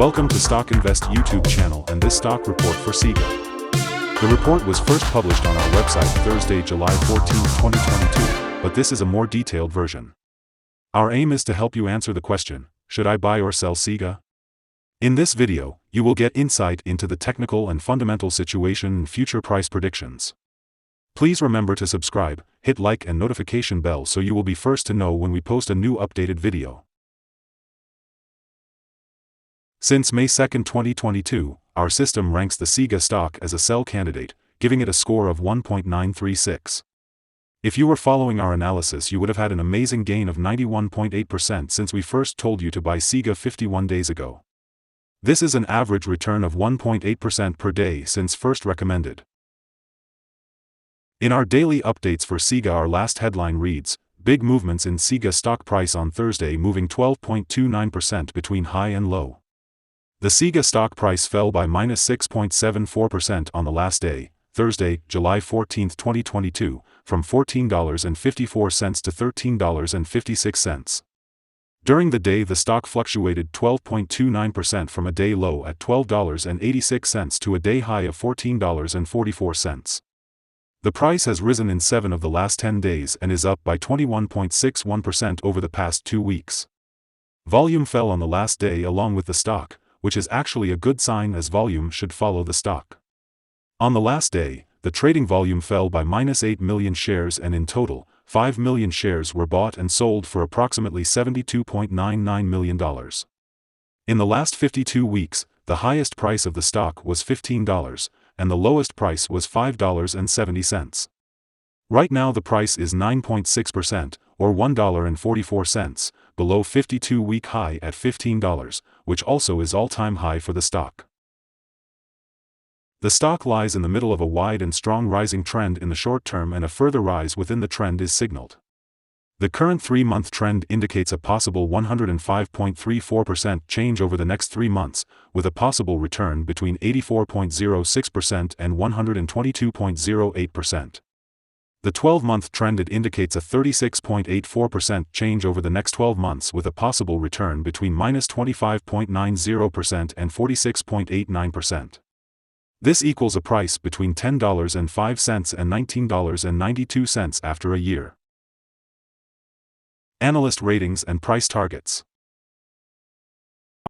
Welcome to StockInvest YouTube channel and this stock report for SIGA. The report was first published on our website Thursday, July 14, 2022, but this is a more detailed version. Our aim is to help you answer the question, should I buy or sell SIGA? In this video, you will get insight into the technical and fundamental situation and future price predictions. Please remember to subscribe, hit like and notification bell so you will be first to know when we post a new updated video. Since May 2, 2022, our system ranks the SIGA stock as a sell candidate, giving it a score of 1.936. If you were following our analysis, you would have had an amazing gain of 91.8% since we first told you to buy SIGA 51 days ago. This is an average return of 1.8% per day since first recommended. In our daily updates for SIGA, our last headline reads, big movements in SIGA stock price on Thursday, moving 12.29% between high and low. The SIGA stock price fell by -6.74% on the last day, Thursday, July 14, 2022, from $14.54 to $13.56. During the day, the stock fluctuated 12.29% from a day low at $12.86 to a day high of $14.44. The price has risen in 7 of the last 10 days and is up by 21.61% over the past 2 weeks. Volume fell on the last day along with the stock, which is actually a good sign as volume should follow the stock. On the last day, the trading volume fell by -8 million shares and in total, 5 million shares were bought and sold for approximately $72.99 million. In the last 52 weeks, the highest price of the stock was $15, and the lowest price was $5.70. Right now the price is 9.6%, or $1.44, below 52-week high at $15, which also is all-time high for the stock. The stock lies in the middle of a wide and strong rising trend in the short term, and a further rise within the trend is signaled. The current 3-month trend indicates a possible 105.34% change over the next 3 months, with a possible return between 84.06% and 122.08%. The 12-month trend indicates a 36.84% change over the next 12 months with a possible return between -25.90% and 46.89%. This equals a price between $10.05 and $19.92 after a year. Analyst ratings and price targets.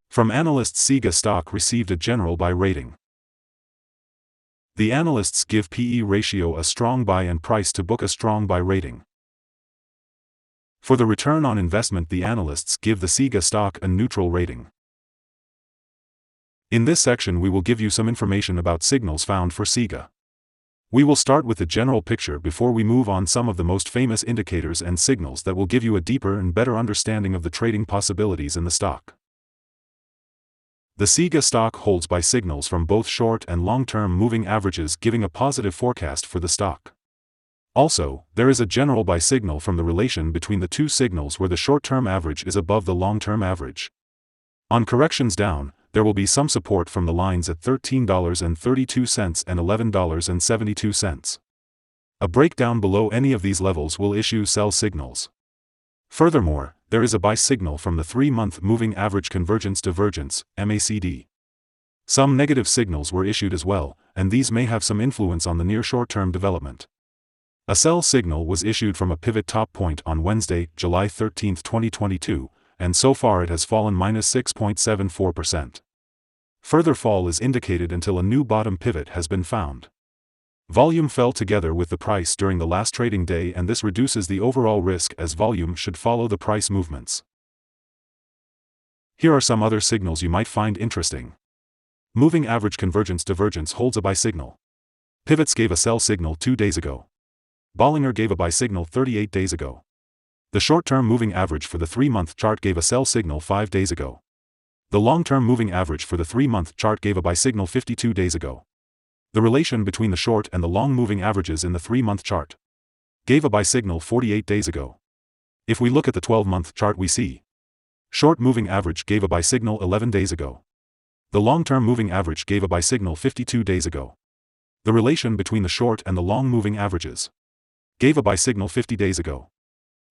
From analysts, SIGA stock received a general buy rating. The analysts give PE ratio a strong buy and price to book a strong buy rating. For the return on investment, the analysts give the SIGA stock a neutral rating. In this section we will give you some information about signals found for SIGA. We will start with the general picture before we move on some of the most famous indicators and signals that will give you a deeper and better understanding of the trading possibilities in the stock. The SIGA stock holds by signals from both short and long-term moving averages, giving a positive forecast for the stock. Also, there is a general buy signal from the relation between the two signals where the short-term average is above the long-term average. On corrections down, there will be some support from the lines at $13.32 and $11.72. A breakdown below any of these levels will issue sell signals. Furthermore, there is a buy signal from the 3-month moving average convergence divergence, MACD. Some negative signals were issued as well, and these may have some influence on the near short-term development. A sell signal was issued from a pivot top point on Wednesday, July 13, 2022, and so far it has fallen -6.74%. Further fall is indicated until a new bottom pivot has been found. Volume fell together with the price during the last trading day, and this reduces the overall risk as volume should follow the price movements. Here are some other signals you might find interesting. Moving average convergence divergence holds a buy signal. Pivots gave a sell signal 2 days ago. Bollinger gave a buy signal 38 days ago. The short-term moving average for the 3-month chart gave a sell signal 5 days ago. The long-term moving average for the 3-month chart gave a buy signal 52 days ago. The relation between the short and the long moving averages in the 3-month chart gave a buy signal 48 days ago. If we look at the 12-month chart, we see short moving average gave a buy signal 11 days ago. The long-term moving average gave a buy signal 52 days ago. The relation between the short and the long moving averages gave a buy signal 50 days ago.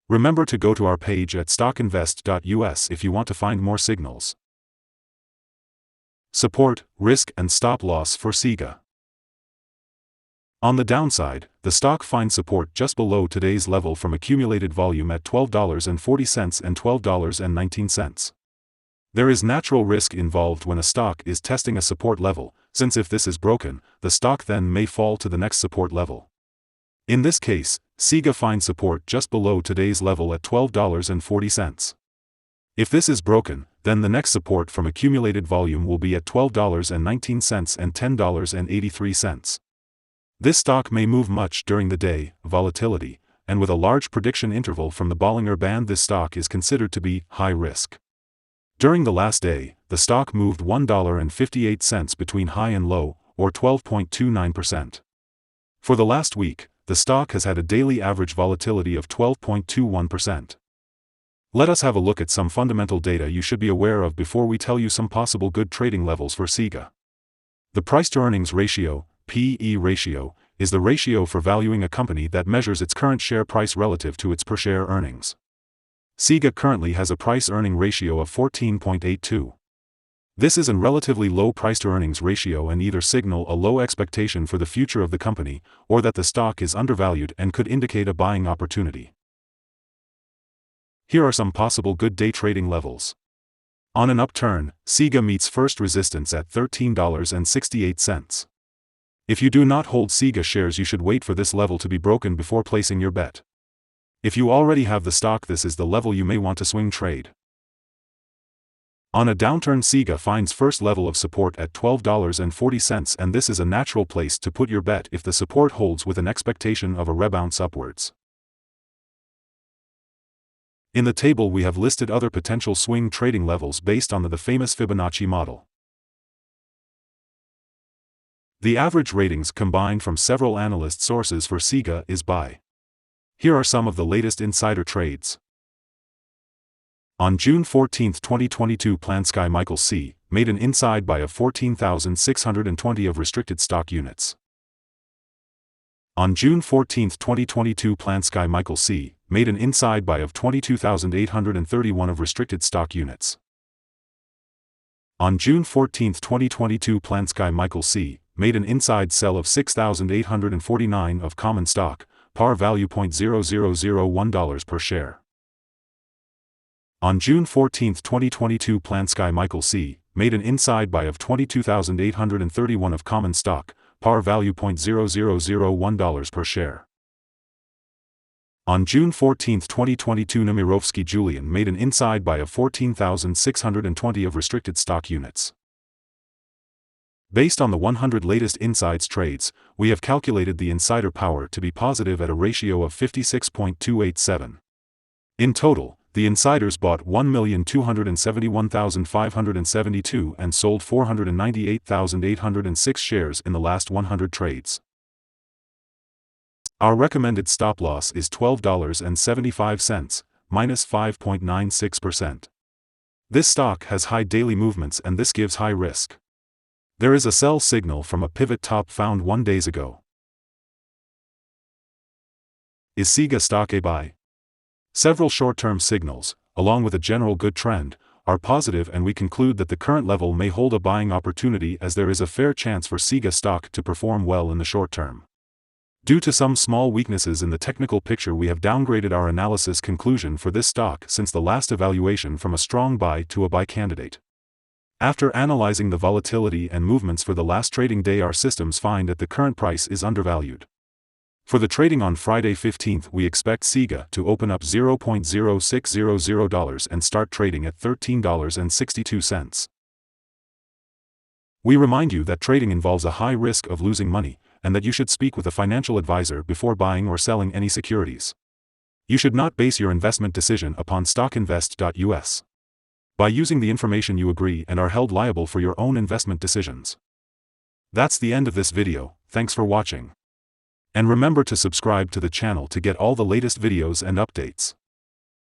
Remember to go to our page at StockInvest.us if you want to find more signals. Support, risk and stop loss for SIGA. On the downside, the stock finds support just below today's level from accumulated volume at $12.40 and $12.19. There is natural risk involved when a stock is testing a support level, since if this is broken, the stock then may fall to the next support level. In this case, SIGA finds support just below today's level at $12.40. If this is broken, then the next support from accumulated volume will be at $12.19 and $10.83. This stock may move much during the day, volatility, and with a large prediction interval from the Bollinger Band, this stock is considered to be high risk. During the last day, the stock moved $1.58 between high and low, or 12.29%. For the last week, the stock has had a daily average volatility of 12.21%. Let us have a look at some fundamental data you should be aware of before we tell you some possible good trading levels for SIGA. The price-to-earnings ratio, PE ratio, is the ratio for valuing a company that measures its current share price relative to its per-share earnings. SIGA currently has a price-earning ratio of 14.82. This is a relatively low price-to-earnings ratio and either signal a low expectation for the future of the company, or that the stock is undervalued and could indicate a buying opportunity. Here are some possible good day trading levels. On an upturn, SIGA meets first resistance at $13.68. If you do not hold SIGA shares, you should wait for this level to be broken before placing your bet. If you already have the stock, this is the level you may want to swing trade. On a downturn, SIGA finds first level of support at $12.40, and this is a natural place to put your bet if the support holds with an expectation of a rebound upwards. In the table we have listed other potential swing trading levels based on the famous Fibonacci model. The average ratings combined from several analyst sources for SIGA is buy. Here are some of the latest insider trades. On June 14, 2022, PlanSky Michael C. made an inside buy of 14,620 of restricted stock units. On June 14, 2022, PlanSky Michael C. made an inside buy of 22,831 of restricted stock units. On June 14, 2022, PlanSky Michael C. made an inside sell of 6,849 of common stock, par value $0.0001 per share. On June 14, 2022, PlanSky Michael C. made an inside buy of 22,831 of common stock, par value $0.0001 per share. On June 14, 2022, Nemirovsky Julian made an inside buy of 14,620 of restricted stock units. Based on the 100 latest insides trades, we have calculated the insider power to be positive at a ratio of 56.287. In total, the insiders bought 1,271,572 and sold 498,806 shares in the last 100 trades. Our recommended stop loss is $12.75, minus 5.96%. This stock has high daily movements and this gives high risk. There is a sell signal from a pivot top found 1 day ago. Is SIGA stock a buy? Several short-term signals, along with a general good trend, are positive, and we conclude that the current level may hold a buying opportunity as there is a fair chance for SIGA stock to perform well in the short term. Due to some small weaknesses in the technical picture, we have downgraded our analysis conclusion for this stock since the last evaluation from a strong buy to a buy candidate. After analyzing the volatility and movements for the last trading day, our systems find that the current price is undervalued. For the trading on Friday 15th, we expect SIGA to open up $0.0600 and start trading at $13.62. We remind you that trading involves a high risk of losing money, and that you should speak with a financial advisor before buying or selling any securities. You should not base your investment decision upon StockInvest.us. By using the information, you agree and are held liable for your own investment decisions. That's the end of this video. Thanks for watching. And remember to subscribe to the channel to get all the latest videos and updates.